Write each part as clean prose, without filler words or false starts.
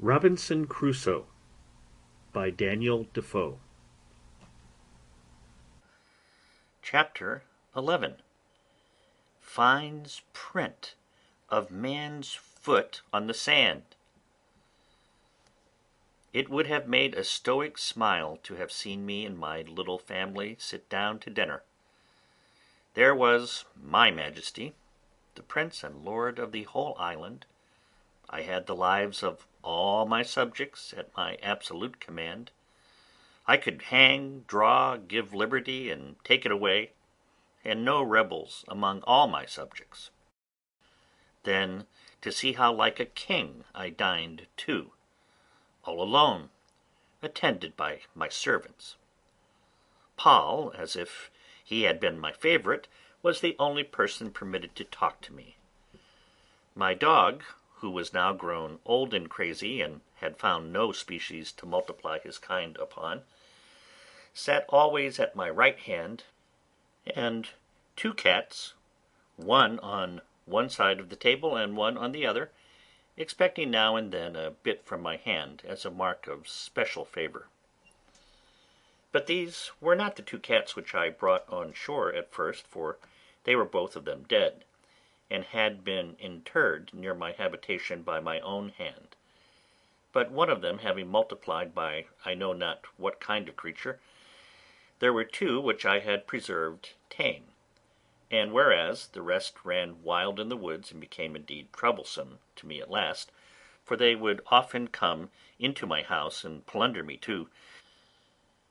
Robinson Crusoe by Daniel Dafoe. Chapter 11. Finds print of man's foot on the sand. It would have made a stoic smile to have seen me and my little family sit down to dinner. There was my Majesty, the Prince and Lord of the whole island. I had the lives of all my subjects at my absolute command. I could hang, draw, give liberty, and take it away, and no rebels among all my subjects. Then to see how like a king I dined too, all alone, attended by my servants. Paul, as if he had been my favourite, was the only person permitted to talk to me. My dog, who was now grown old and crazy, and had found no species to multiply his kind upon, sat always at my right hand, and two cats, one on one side of the table and one on the other, expecting now and then a bit from my hand as a mark of special favour. But these were not the two cats which I brought on shore at first, for they were both of them dead, and had been interred near my habitation by my own hand. But one of them having multiplied by I know not what kind of creature, there were two which I had preserved tame, and whereas the rest ran wild in the woods and became indeed troublesome to me at last, for they would often come into my house and plunder me too,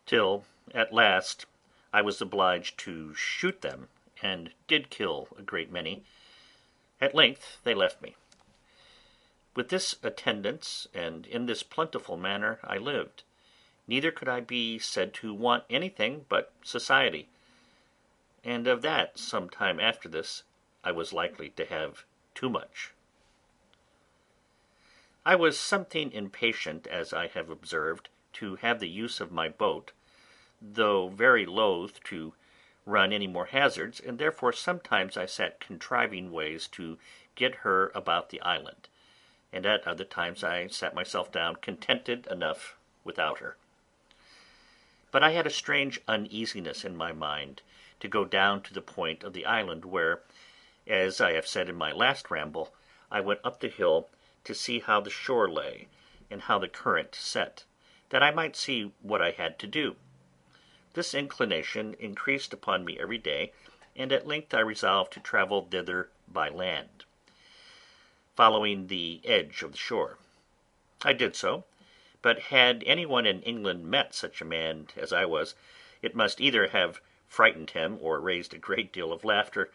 till at last I was obliged to shoot them, and did kill a great many. At length they left me. With this attendance, and in this plentiful manner, I lived. Neither could I be said to want anything but society, and of that some time after this I was likely to have too much. I was something impatient, as I have observed, to have the use of my boat, though very loath to run any more hazards, and therefore sometimes I sat contriving ways to get her about the island, and at other times I sat myself down contented enough without her. But I had a strange uneasiness in my mind to go down to the point of the island where, as I have said in my last ramble, I went up the hill to see how the shore lay, and how the current set, that I might see what I had to do. This inclination increased upon me every day, and at length I resolved to travel thither by land, following the edge of the shore. I did so, but had any one in England met such a man as I was, it must either have frightened him or raised a great deal of laughter,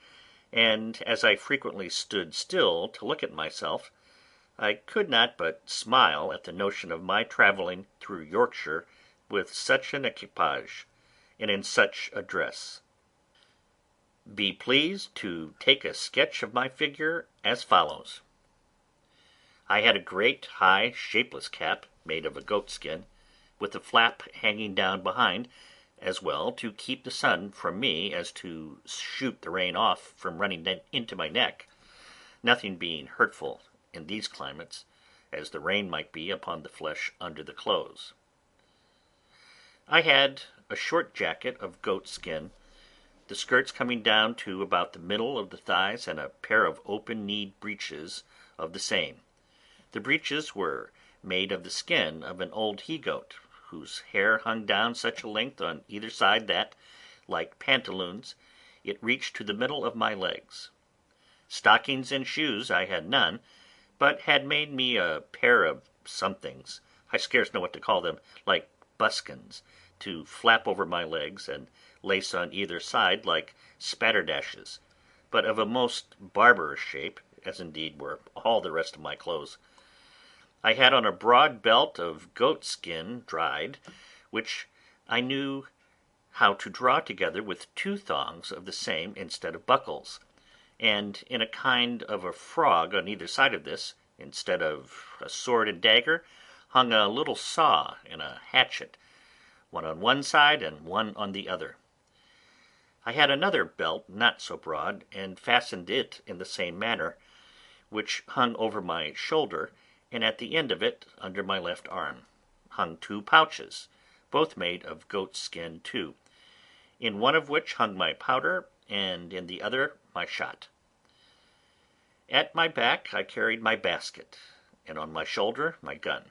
and as I frequently stood still to look at myself, I could not but smile at the notion of my travelling through Yorkshire with such an equipage, and in such a dress. Be pleased to take a sketch of my figure as follows. I had a great high shapeless cap made of a goatskin, with a flap hanging down behind, as well to keep the sun from me as to shoot the rain off from running into my neck, nothing being hurtful in these climates, as the rain might be upon the flesh under the clothes. I had a short jacket of goat skin, the skirts coming down to about the middle of the thighs, and a pair of open-kneed breeches of the same. The breeches were made of the skin of an old he-goat, whose hair hung down such a length on either side that, like pantaloons, it reached to the middle of my legs. Stockings and shoes I had none, but had made me a pair of somethings, I scarce know what to call them, like buskins, to flap over my legs, and lace on either side like spatterdashes, but of a most barbarous shape, as indeed were all the rest of my clothes. I had on a broad belt of goat skin dried, which I knew how to draw together with two thongs of the same instead of buckles, and in a kind of a frog on either side of this, instead of a sword and dagger, hung a little saw and a hatchet, one on one side and one on the other. I had another belt not so broad, and fastened it in the same manner, which hung over my shoulder, and at the end of it, under my left arm, hung 2 pouches, both made of goat skin too, in one of which hung my powder, and in the other my shot. At my back I carried my basket, and on my shoulder my gun,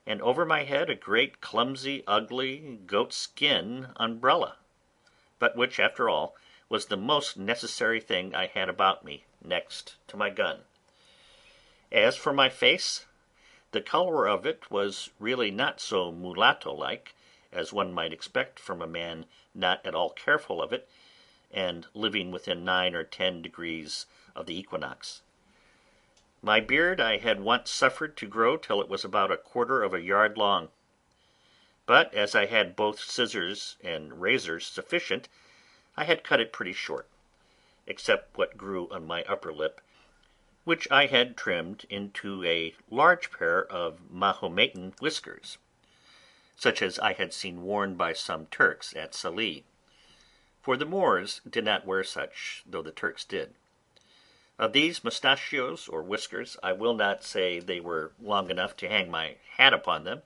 and over my head a great clumsy, ugly, goat-skin umbrella, but which, after all, was the most necessary thing I had about me, next to my gun. As for my face, the colour of it was really not so mulatto-like as one might expect from a man not at all careful of it, and living within 9 or 10 degrees of the equinox. My beard I had once suffered to grow till it was about 1/4 of a yard long; but as I had both scissors and razors sufficient, I had cut it pretty short, except what grew on my upper lip, which I had trimmed into a large pair of Mahometan whiskers, such as I had seen worn by some Turks at Sallee, for the Moors did not wear such, though the Turks did. Of these mustachios or whiskers, I will not say they were long enough to hang my hat upon them,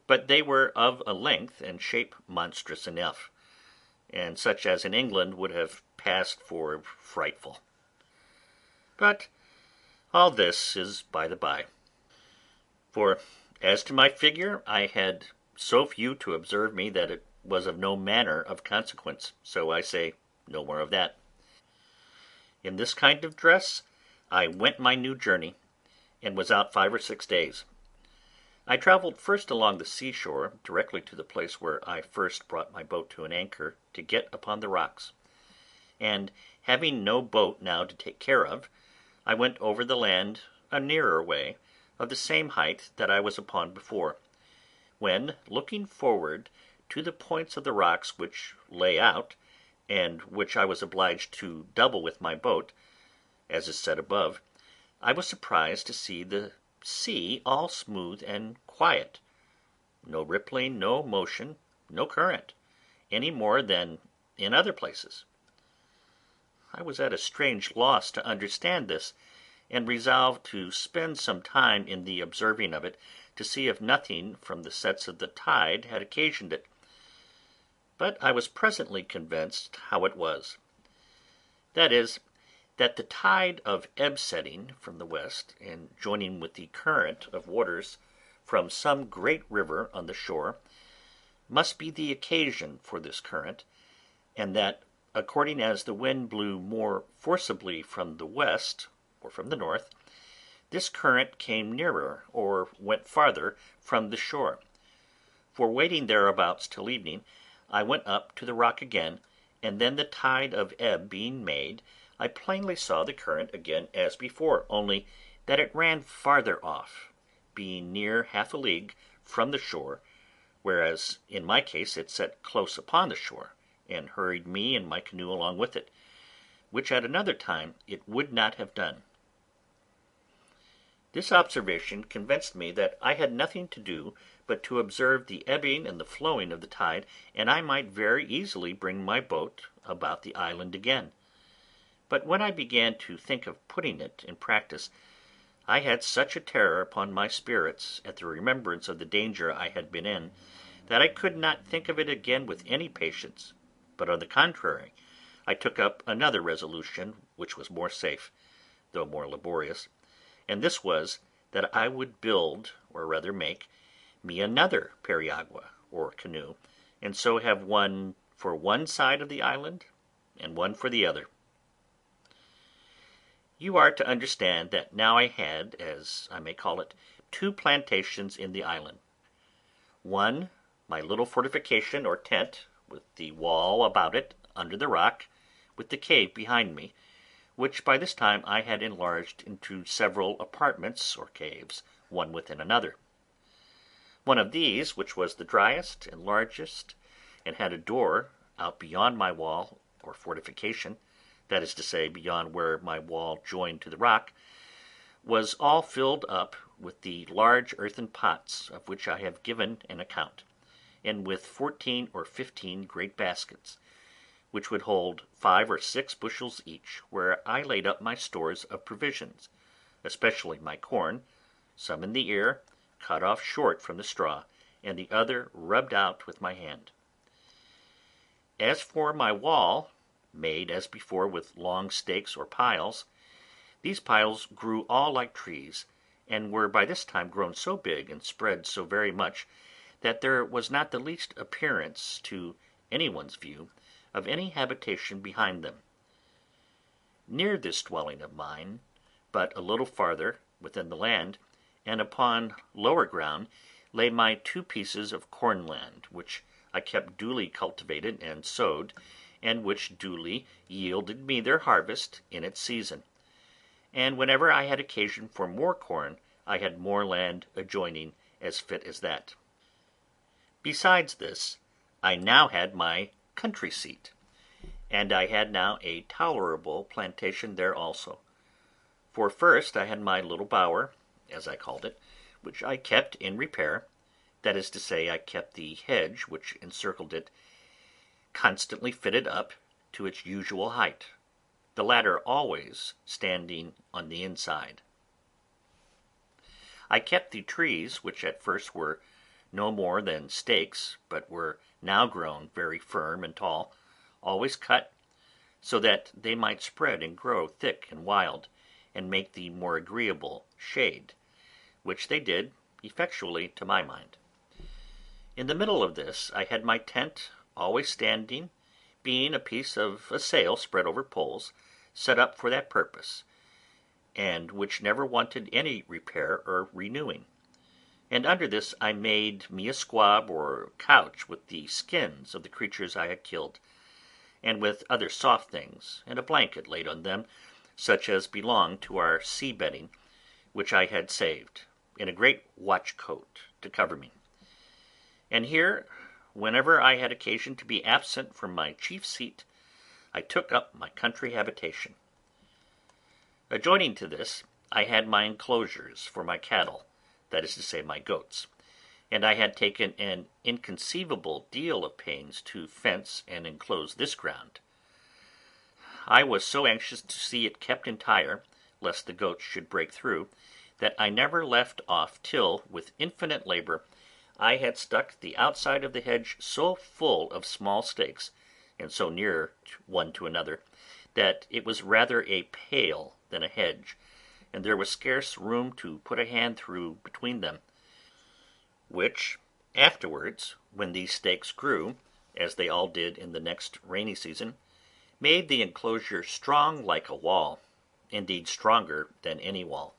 but they were of a length and shape monstrous enough, and such as in England would have passed for frightful. But all this is by the by; for as to my figure, I had so few to observe me that it was of no manner of consequence, so I say no more of that. In this kind of dress I went my new journey, and was out 5 or 6 days. I travelled first along the seashore, directly to the place where I first brought my boat to an anchor to get upon the rocks, and having no boat now to take care of, I went over the land a nearer way, of the same height that I was upon before, when, looking forward to the points of the rocks which lay out, and which I was obliged to double with my boat, as is said above, I was surprised to see the sea all smooth and quiet, no rippling, no motion, no current, any more than in other places. I was at a strange loss to understand this, and resolved to spend some time in the observing of it, to see if nothing from the sets of the tide had occasioned it. But I was presently convinced how it was; that is, that the tide of ebb setting from the west, and joining with the current of waters from some great river on the shore, must be the occasion for this current, and that, according as the wind blew more forcibly from the west or from the north, this current came nearer or went farther from the shore. For waiting thereabouts till evening, I went up to the rock again, and then the tide of ebb being made, I plainly saw the current again as before, only that it ran farther off, being near 1/2 a league from the shore, whereas in my case it set close upon the shore, and hurried me and my canoe along with it, which at another time it would not have done. This observation convinced me that I had nothing to do but to observe the ebbing and the flowing of the tide, and I might very easily bring my boat about the island again. But when I began to think of putting it in practice, I had such a terror upon my spirits at the remembrance of the danger I had been in, that I could not think of it again with any patience, but on the contrary, I took up another resolution which was more safe, though more laborious, and this was, that I would build, or rather make, me another periagua, or canoe, and so have one for one side of the island, and one for the other. You are to understand that now I had, as I may call it, 2 plantations in the island; one, my little fortification or tent, with the wall about it, under the rock, with the cave behind me, which by this time I had enlarged into several apartments or caves, one within another. One of these, which was the driest and largest, and had a door out beyond my wall or fortification, that is to say, beyond where my wall joined to the rock, was all filled up with the large earthen pots of which I have given an account, and with 14 or 15 great baskets, which would hold 5 or 6 bushels each, where I laid up my stores of provisions, especially my corn, some in the ear, cut off short from the straw, and the other rubbed out with my hand. As for my wall, made as before with long stakes or piles, these piles grew all like trees, and were by this time grown so big and spread so very much that there was not the least appearance to any one's view of any habitation behind them. Near this dwelling of mine, but a little farther within the land, and upon lower ground, lay my 2 pieces of cornland, which I kept duly cultivated and sowed, and which duly yielded me their harvest in its season. And whenever I had occasion for more corn, I had more land adjoining as fit as that. Besides this, I now had my country seat, and I had now a tolerable plantation there also. For first I had my little bower, as I called it, which I kept in repair, that is to say, I kept the hedge which encircled it constantly fitted up to its usual height, the ladder always standing on the inside. I kept the trees, which at first were no more than stakes, but were now grown very firm and tall, always cut, so that they might spread and grow thick and wild, and make the more agreeable shade, which they did effectually to my mind. In the middle of this I had my tent, always standing, being a piece of a sail spread over poles, set up for that purpose, and which never wanted any repair or renewing. And under this I made me a squab or couch with the skins of the creatures I had killed, and with other soft things, and a blanket laid on them, such as belonged to our sea bedding, which I had saved, in a great watch coat to cover me. And here, whenever I had occasion to be absent from my chief seat, I took up my country habitation. Adjoining to this, I had my enclosures for my cattle, that is to say, my goats, and I had taken an inconceivable deal of pains to fence and enclose this ground. I was so anxious to see it kept entire, lest the goats should break through, that I never left off till, with infinite labour, I had stuck the outside of the hedge so full of small stakes, and so near one to another, that it was rather a pale than a hedge, and there was scarce room to put a hand through between them, which afterwards, when these stakes grew, as they all did in the next rainy season, made the enclosure strong like a wall, indeed stronger than any wall.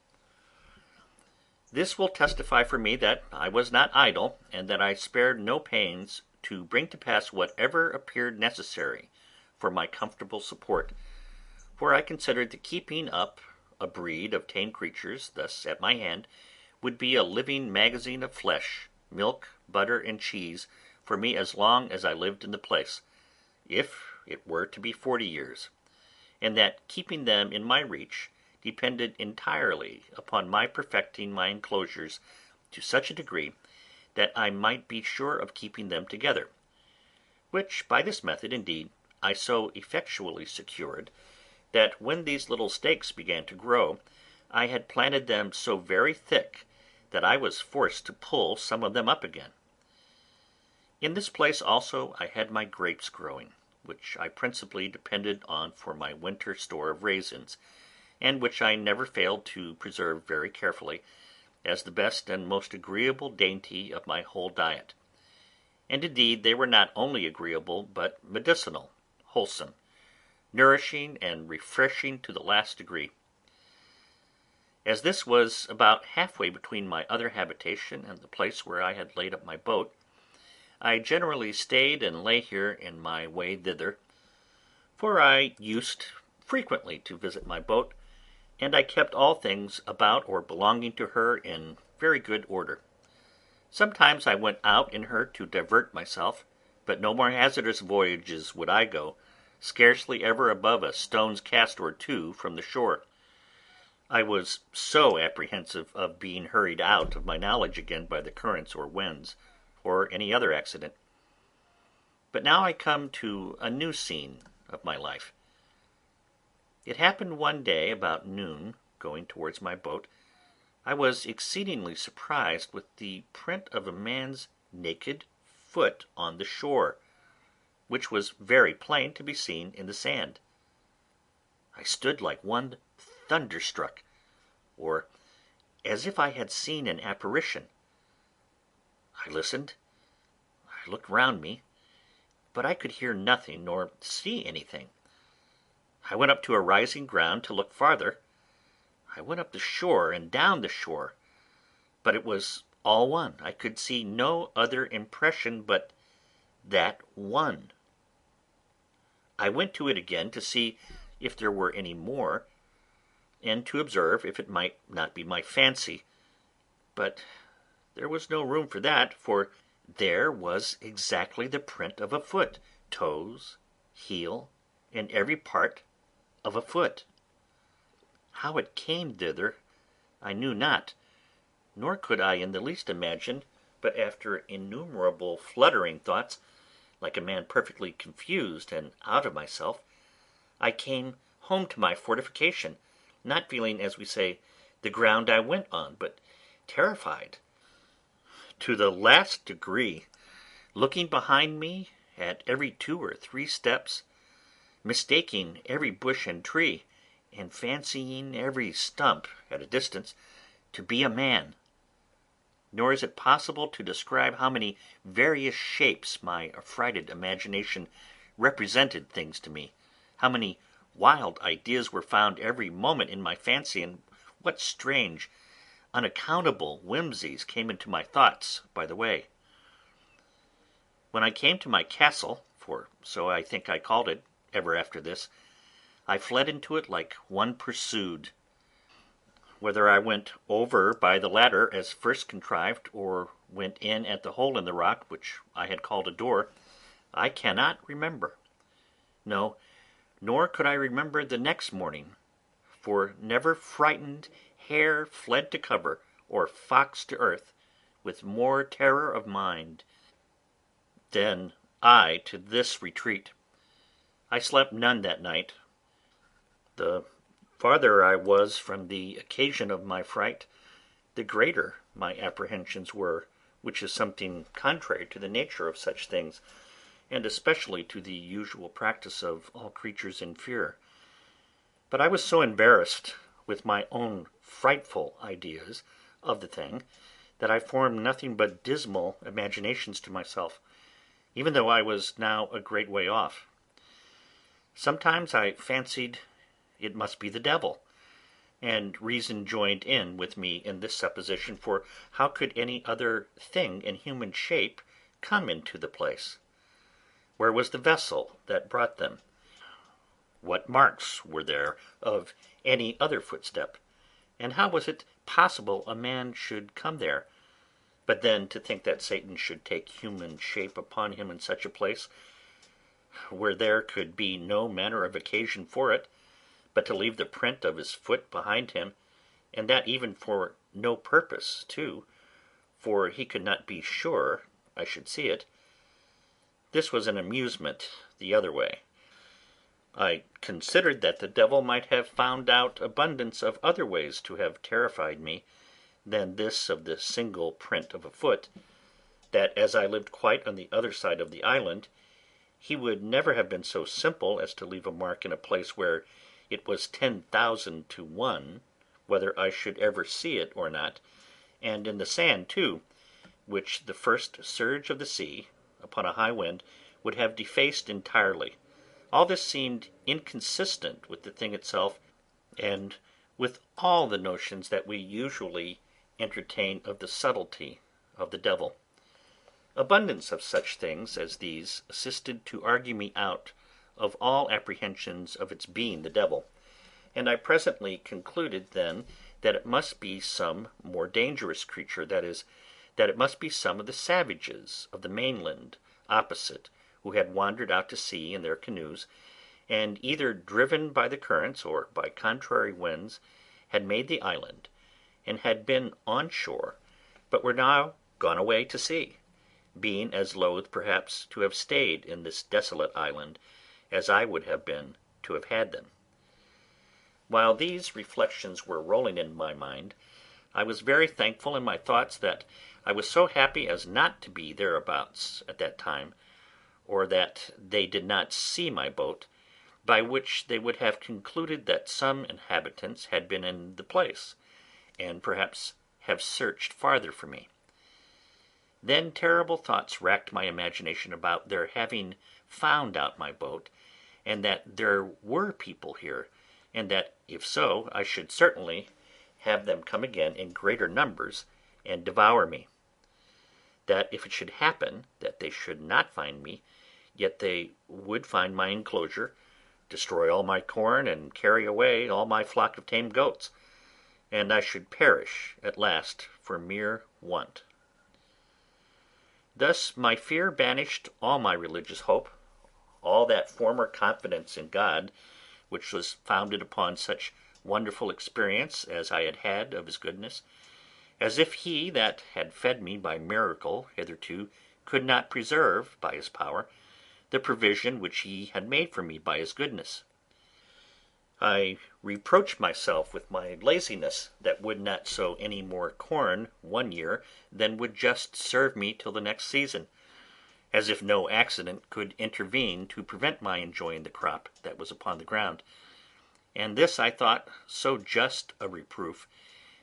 This will testify for me that I was not idle, and that I spared no pains to bring to pass whatever appeared necessary for my comfortable support, for I considered the keeping up a breed of tame creatures thus at my hand would be a living magazine of flesh, milk, butter, and cheese for me as long as I lived in the place, if it were to be 40 years, and that keeping them in my reach depended entirely upon my perfecting my enclosures to such a degree that I might be sure of keeping them together, which by this method, indeed, I so effectually secured, that when these little stakes began to grow, I had planted them so very thick that I was forced to pull some of them up again. In this place also I had my grapes growing, which I principally depended on for my winter store of raisins, and which I never failed to preserve very carefully, as the best and most agreeable dainty of my whole diet. And indeed they were not only agreeable, but medicinal, wholesome, nourishing, and refreshing to the last degree. As this was about halfway between my other habitation and the place where I had laid up my boat, I generally stayed and lay here in my way thither, for I used frequently to visit my boat, and I kept all things about or belonging to her in very good order. Sometimes I went out in her to divert myself, but no more hazardous voyages would I go, scarcely ever above a stone's cast or 2 from the shore. I was so apprehensive of being hurried out of my knowledge again by the currents or winds, or any other accident. But now I come to a new scene of my life. It happened one day about noon, going towards my boat, I was exceedingly surprised with the print of a man's naked foot on the shore, which was very plain to be seen in the sand. I stood like one thunderstruck, or as if I had seen an apparition. I listened, I looked round me, but I could hear nothing nor see anything. I went up to a rising ground to look farther. I went up the shore and down the shore, but it was all one. I could see no other impression but that one. I went to it again to see if there were any more, and to observe if it might not be my fancy, but there was no room for that, for there was exactly the print of a foot, toes, heel, and every part of a foot. How it came thither I knew not, nor could I in the least imagine, but after innumerable fluttering thoughts, like a man perfectly confused and out of myself, I came home to my fortification, not feeling, as we say, the ground I went on, but terrified to the last degree, looking behind me at every 2 or 3 steps, mistaking every bush and tree, and fancying every stump at a distance to be a man. Nor is it possible to describe how many various shapes my affrighted imagination represented things to me, how many wild ideas were found every moment in my fancy, and what strange, unaccountable whimsies came into my thoughts by the way. When I came to my castle, for so I think I called it ever after this, I fled into it like one pursued. Whether I went over by the ladder as first contrived, or went in at the hole in the rock which I had called a door, I cannot remember. No, nor could I remember the next morning, for never frightened hare fled to cover, or fox to earth, with more terror of mind than I to this retreat. I slept none that night. The farther I was from the occasion of my fright, the greater my apprehensions were, which is something contrary to the nature of such things, and especially to the usual practice of all creatures in fear. But I was so embarrassed with my own frightful ideas of the thing, that I formed nothing but dismal imaginations to myself, even though I was now a great way off. Sometimes I fancied it must be the devil, and reason joined in with me in this supposition, for how could any other thing in human shape come into the place? Where was the vessel that brought them? What marks were there of any other footstep? And how was it possible a man should come there? But then to think that Satan should take human shape upon him in such a place, where there could be no manner of occasion for it, but to leave the print of his foot behind him, and that even for no purpose too, for he could not be sure I should see it, this was an amusement the other way. I considered that the devil might have found out abundance of other ways to have terrified me than this of the single print of a foot, that as I lived quite on the other side of the island, he would never have been so simple as to leave a mark in a place where it was 10,000 to 1 whether I should ever see it or not, and in the sand too, which the first surge of the sea, upon a high wind, would have defaced entirely. All this seemed inconsistent with the thing itself, and with all the notions that we usually entertain of the subtlety of the devil. Abundance of such things as these assisted to argue me out of all apprehensions of its being the devil, and I presently concluded then that it must be some more dangerous creature, that is, that it must be some of the savages of the mainland opposite, who had wandered out to sea in their canoes, and either driven by the currents or by contrary winds had made the island, and had been on shore, but were now gone away to sea, being as loath perhaps to have stayed in this desolate island as I would have been to have had them. While these reflections were rolling in my mind, I was very thankful in my thoughts that I was so happy as not to be thereabouts at that time, or that they did not see my boat, by which they would have concluded that some inhabitants had been in the place, and perhaps have searched farther for me. Then terrible thoughts racked my imagination about their having found out my boat, and that there were people here, and that, if so, I should certainly have them come again in greater numbers and devour me. That if it should happen that they should not find me, yet they would find my enclosure, destroy all my corn, and carry away all my flock of tame goats, and I should perish at last for mere want. Thus my fear banished all my religious hope, all that former confidence in God, which was founded upon such wonderful experience as I had had of his goodness, as if he that had fed me by miracle hitherto could not preserve, by his power, the provision which he had made for me by his goodness. I reproached myself with my laziness, that would not sow any more corn one year than would just serve me till the next season, as if no accident could intervene to prevent my enjoying the crop that was upon the ground; and this I thought so just a reproof,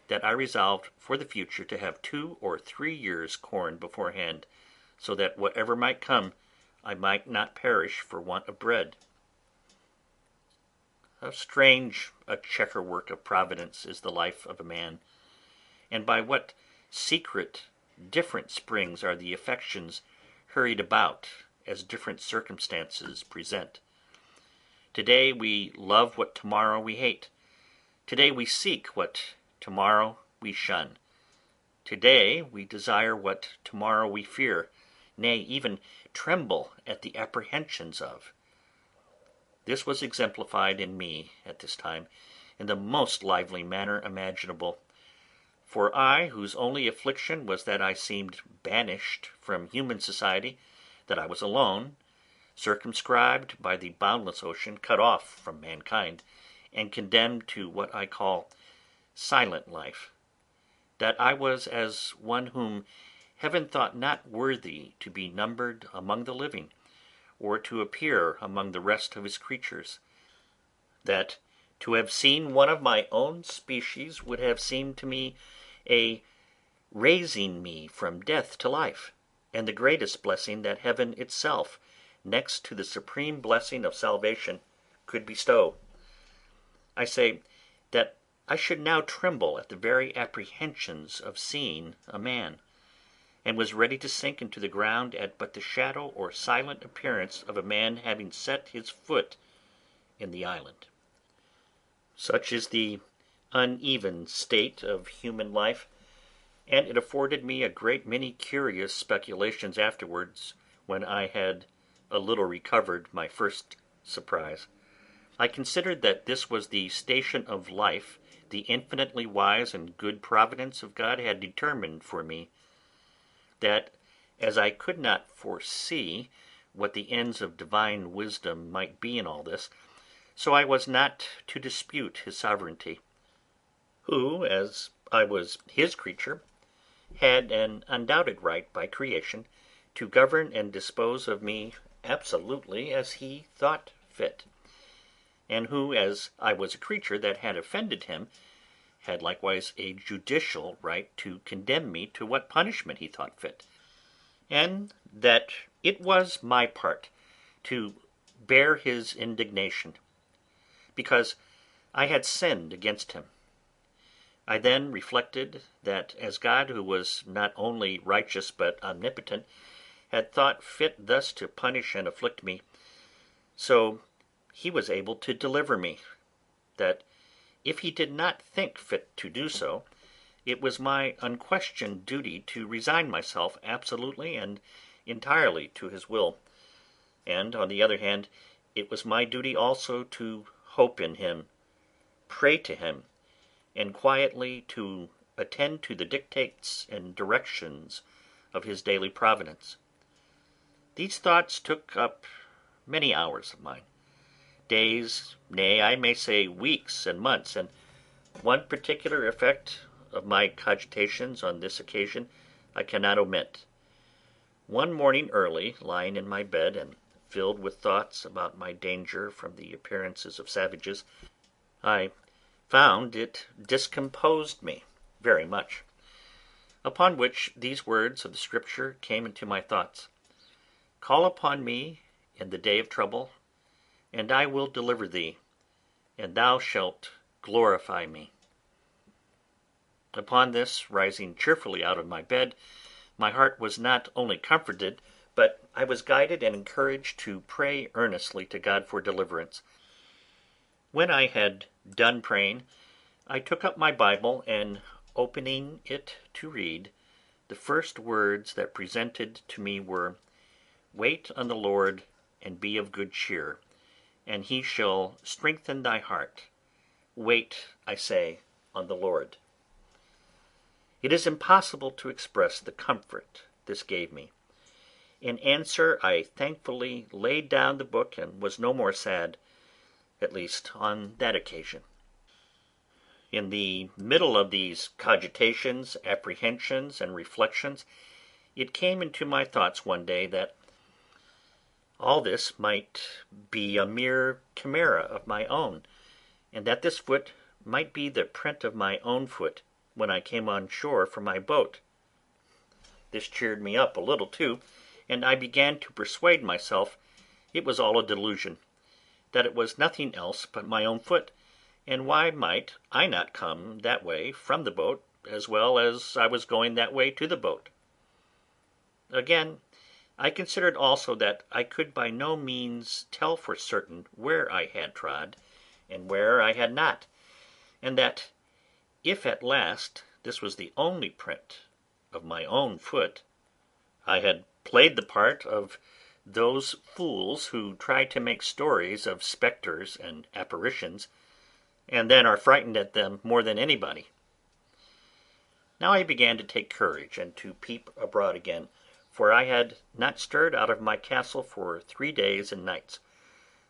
that I resolved for the future to have 2 or 3 years' corn beforehand, so that whatever might come, I might not perish for want of bread. How strange a chequer-work of Providence is the life of a man, and by what secret different springs are the affections hurried about as different circumstances present. Today we love what tomorrow we hate. Today we seek what tomorrow we shun. Today we desire what tomorrow we fear, nay, even tremble at the apprehensions of. This was exemplified in me at this time in the most lively manner imaginable. For I, whose only affliction was that I seemed banished from human society, that I was alone, circumscribed by the boundless ocean, cut off from mankind, and condemned to what I call silent life, that I was as one whom heaven thought not worthy to be numbered among the living, or to appear among the rest of his creatures; that to have seen one of my own species would have seemed to me a raising me from death to life, and the greatest blessing that heaven itself, next to the supreme blessing of salvation, could bestow. I say that I should now tremble at the very apprehensions of seeing a man, and was ready to sink into the ground at but the shadow or silent appearance of a man having set his foot in the island. Such is the uneven state of human life, and it afforded me a great many curious speculations afterwards, when I had a little recovered my first surprise. I considered that this was the station of life the infinitely wise and good providence of God had determined for me; that as I could not foresee what the ends of divine wisdom might be in all this, so I was not to dispute his sovereignty, who, as I was his creature, had an undoubted right by creation to govern and dispose of me absolutely as he thought fit, and who, as I was a creature that had offended him, had likewise a judicial right to condemn me to what punishment he thought fit, and that it was my part to bear his indignation, because I had sinned against him. I then reflected that as God, who was not only righteous but omnipotent, had thought fit thus to punish and afflict me, so he was able to deliver me; that if he did not think fit to do so, it was my unquestioned duty to resign myself absolutely and entirely to his will; and, on the other hand, it was my duty also to hope in him, pray to him, and quietly to attend to the dictates and directions of his daily providence. These thoughts took up many hours of mine, days, nay, I may say weeks and months, and one particular effect of my cogitations on this occasion I cannot omit. One morning early, lying in my bed, and filled with thoughts about my danger from the appearances of savages, I found it discomposed me very much. Upon which these words of the Scripture came into my thoughts: "Call upon me in the day of trouble, and I will deliver thee, and thou shalt glorify me." Upon this, rising cheerfully out of my bed, my heart was not only comforted, but I was guided and encouraged to pray earnestly to God for deliverance. When I had done praying, I took up my Bible, and opening it to read, the first words that presented to me were, "Wait on the Lord, and be of good cheer, and he shall strengthen thy heart. Wait, I say, on the Lord." It is impossible to express the comfort this gave me. In answer, I thankfully laid down the book and was no more sad, at least on that occasion. In the middle of these cogitations, apprehensions, and reflections, it came into my thoughts one day that all this might be a mere chimera of my own, and that this foot might be the print of my own foot when I came on shore from my boat. This cheered me up a little too, and I began to persuade myself it was all a delusion, that it was nothing else but my own foot, and why might I not come that way from the boat as well as I was going that way to the boat? Again, I considered also that I could by no means tell for certain where I had trod and where I had not, and that if at last this was the only print of my own foot, I had played the part of those fools who try to make stories of spectres and apparitions, and then are frightened at them more than anybody. Now I began to take courage and to peep abroad again, for I had not stirred out of my castle for 3 days and nights,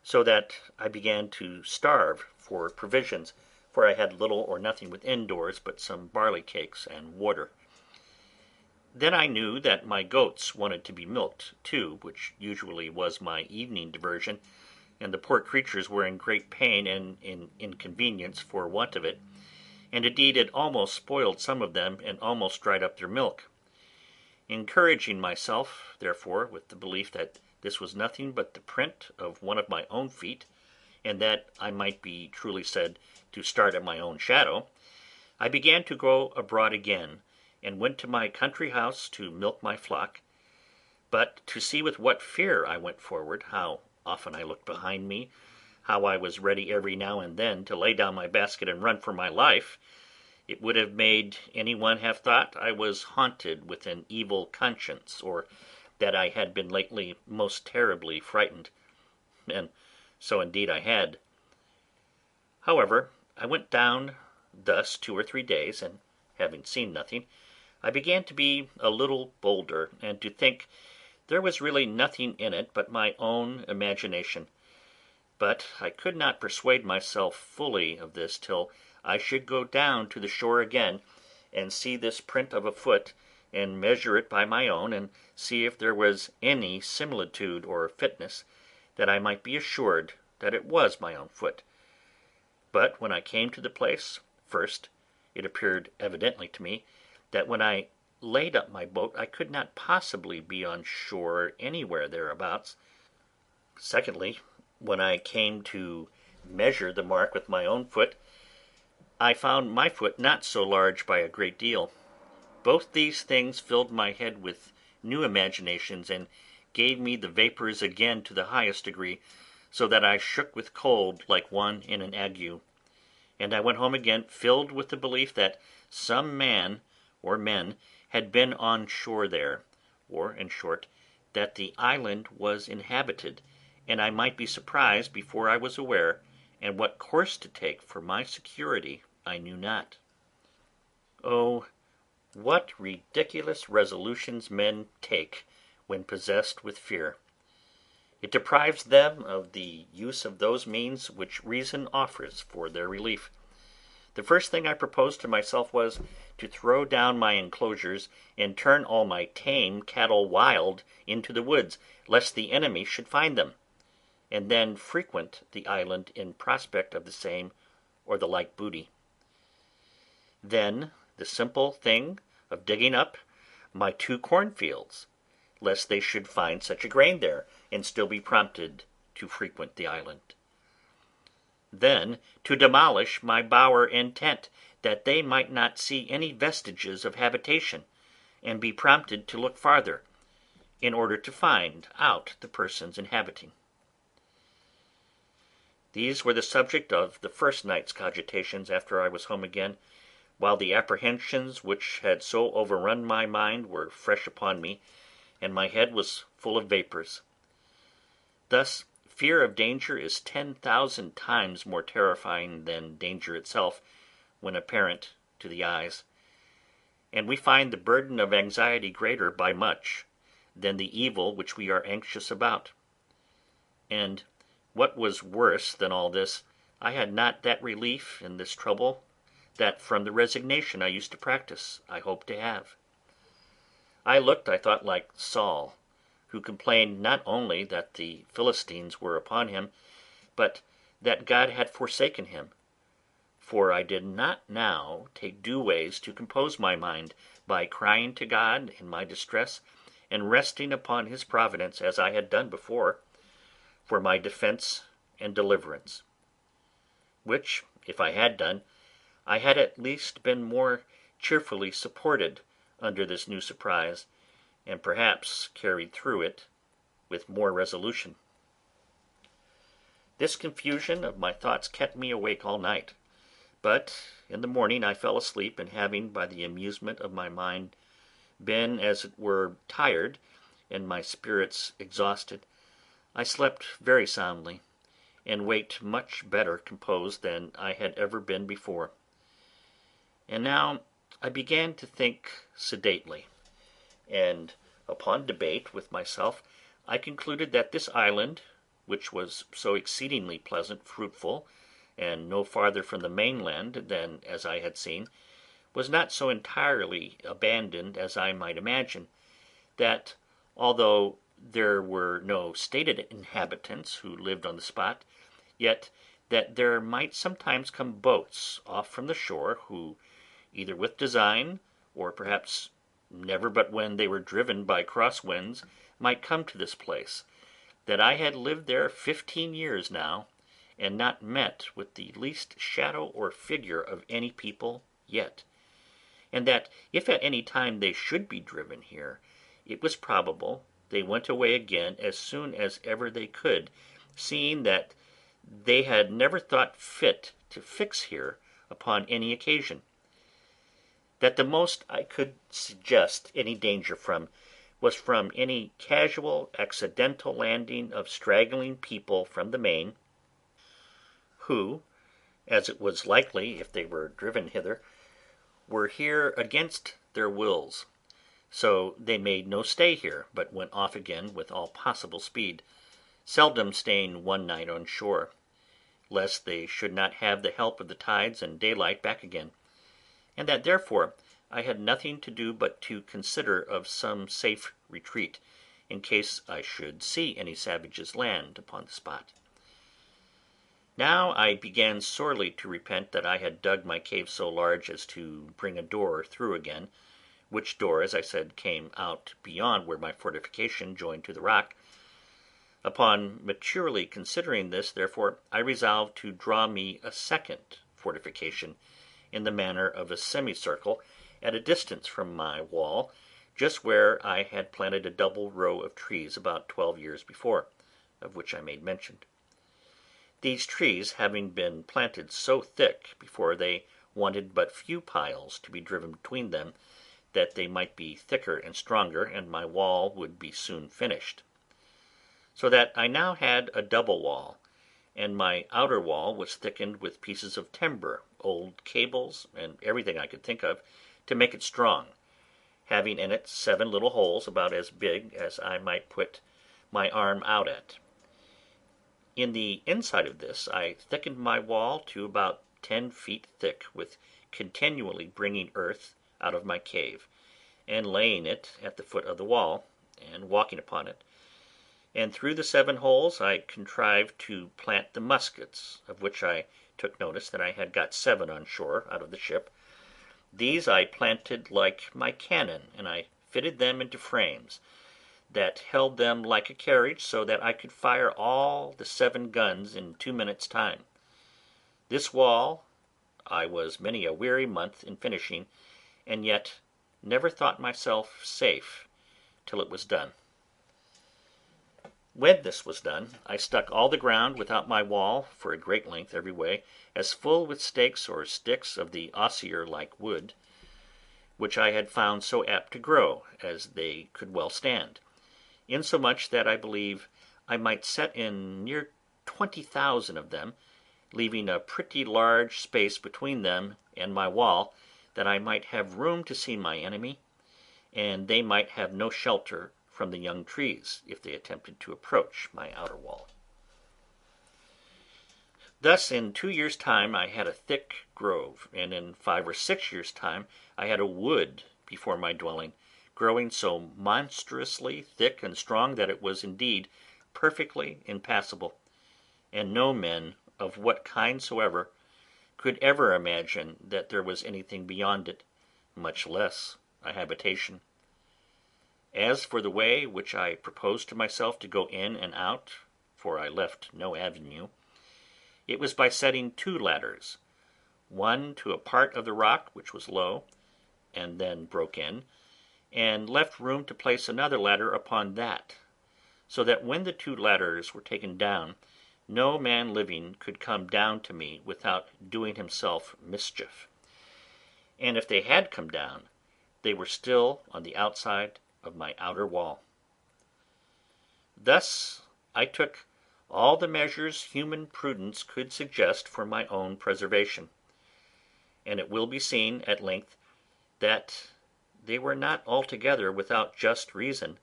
so that I began to starve for provisions, for I had little or nothing within doors but some barley cakes and water. Then I knew that my goats wanted to be milked too, which usually was my evening diversion, and the poor creatures were in great pain and in inconvenience for want of it, and indeed it almost spoiled some of them and almost dried up their milk. Encouraging myself, therefore, with the belief that this was nothing but the print of one of my own feet, and that I might be truly said to start at my own shadow, I began to go abroad again, and went to my country house to milk my flock. But to see with what fear I went forward, how often I looked behind me, how I was ready every now and then to lay down my basket and run for my life, it would have made any one have thought I was haunted with an evil conscience, or that I had been lately most terribly frightened, and so indeed I had. However, I went down thus 2 or 3 days, and having seen nothing, I began to be a little bolder, and to think there was really nothing in it but my own imagination. But I could not persuade myself fully of this till I should go down to the shore again, and see this print of a foot, and measure it by my own, and see if there was any similitude or fitness, that I might be assured that it was my own foot. But when I came to the place, first, it appeared evidently to me that when I laid up my boat I could not possibly be on shore anywhere thereabouts. Secondly, when I came to measure the mark with my own foot, I found my foot not so large by a great deal. Both these things filled my head with new imaginations, and gave me the vapours again to the highest degree, so that I shook with cold like one in an ague, and I went home again filled with the belief that some man or men had been on shore there, or, in short, that the island was inhabited, and I might be surprised before I was aware, and what course to take for my security I knew not. Oh, what ridiculous resolutions men take when possessed with fear! It deprives them of the use of those means which reason offers for their relief. The first thing I proposed to myself was to throw down my enclosures and turn all my tame cattle wild into the woods, lest the enemy should find them, and then frequent the island in prospect of the same or the like booty. Then the simple thing of digging up my 2 cornfields, lest they should find such a grain there, and still be prompted to frequent the island. Then to demolish my bower and tent, that they might not see any vestiges of habitation, and be prompted to look farther, in order to find out the persons inhabiting. These were the subject of the first night's cogitations after I was home again, while the apprehensions which had so overrun my mind were fresh upon me, and my head was full of vapours. Thus fear of danger is 10,000 times more terrifying than danger itself, when apparent to the eyes, and we find the burden of anxiety greater by much than the evil which we are anxious about. And what was worse than all this, I had not that relief in this trouble that from the resignation I used to practise I hoped to have. I looked, I thought, like Saul, who complained not only that the Philistines were upon him, but that God had forsaken him. For I did not now take due ways to compose my mind by crying to God in my distress, and resting upon his providence, as I had done before, for my defence and deliverance; which, if I had done, I had at least been more cheerfully supported under this new surprise, and perhaps carried through it with more resolution. This confusion of my thoughts kept me awake all night, but in the morning I fell asleep, and having, by the amusement of my mind, been as it were tired, and my spirits exhausted, I slept very soundly, and waked much better composed than I had ever been before. And now I began to think sedately, and upon debate with myself I concluded that this island, which was so exceedingly pleasant, fruitful, and no farther from the mainland than as I had seen, was not so entirely abandoned as I might imagine; that, although there were no stated inhabitants who lived on the spot, yet that there might sometimes come boats off from the shore, who, either with design, or perhaps never but when they were driven by cross winds, might come to this place; that I had lived there 15 years now, and not met with the least shadow or figure of any people yet; and that if at any time they should be driven here, it was probable they went away again as soon as ever they could, seeing that they had never thought fit to fix here upon any occasion; that the most I could suggest any danger from was from any casual accidental landing of straggling people from the main, who, as it was likely if they were driven hither, were here against their wills; so they made no stay here, but went off again with all possible speed, seldom staying one night on shore, lest they should not have the help of the tides and daylight back again; and that therefore I had nothing to do but to consider of some safe retreat, in case I should see any savages land upon the spot. Now I began sorely to repent that I had dug my cave so large as to bring a door through again, which door, as I said, came out beyond where my fortification joined to the rock. Upon maturely considering this, therefore, I resolved to draw me a second fortification, in the manner of a semicircle, at a distance from my wall, just where I had planted a double row of trees about 12 years before, of which I made mention. These trees having been planted so thick before, they wanted but few piles to be driven between them, that they might be thicker and stronger, and my wall would be soon finished; so that I now had a double wall, and my outer wall was thickened with pieces of timber, old cables, and everything I could think of, to make it strong, having in it 7 little holes about as big as I might put my arm out at. In the inside of this I thickened my wall to about 10 feet thick, with continually bringing earth out of my cave, and laying it at the foot of the wall, and walking upon it, and through the 7 holes I contrived to plant the muskets, of which I took notice that I had got 7 on shore out of the ship. These I planted like my cannon, and I fitted them into frames that held them like a carriage, so that I could fire all the 7 guns in 2 minutes' time. This wall I was many a weary month in finishing, and yet never thought myself safe till it was done. When this was done, I stuck all the ground without my wall, for a great length every way, as full with stakes or sticks of the osier-like wood, which I had found so apt to grow, as they could well stand, insomuch that I believe I might set in near 20,000 of them, leaving a pretty large space between them and my wall, that I might have room to see my enemy, and they might have no shelter from the young trees, if they attempted to approach my outer wall. Thus in 2 years' time I had a thick grove, and in 5 or 6 years' time I had a wood before my dwelling, growing so monstrously thick and strong that it was indeed perfectly impassable, and no men, of what kind soever, could ever imagine that there was anything beyond it, much less a habitation. As for the way which I proposed to myself to go in and out, for I left no avenue, it was by setting 2 ladders, one to a part of the rock which was low, and then broke in, and left room to place another ladder upon that, so that when the 2 ladders were taken down, no man living could come down to me without doing himself mischief; and if they had come down, they were still on the outside of my outer wall. Thus I took all the measures human prudence could suggest for my own preservation, and it will be seen at length that they were not altogether without just reason,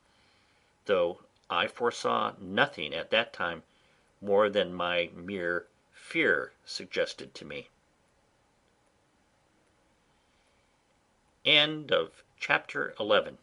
though I foresaw nothing at that time more than my mere fear suggested to me. Chapter 11.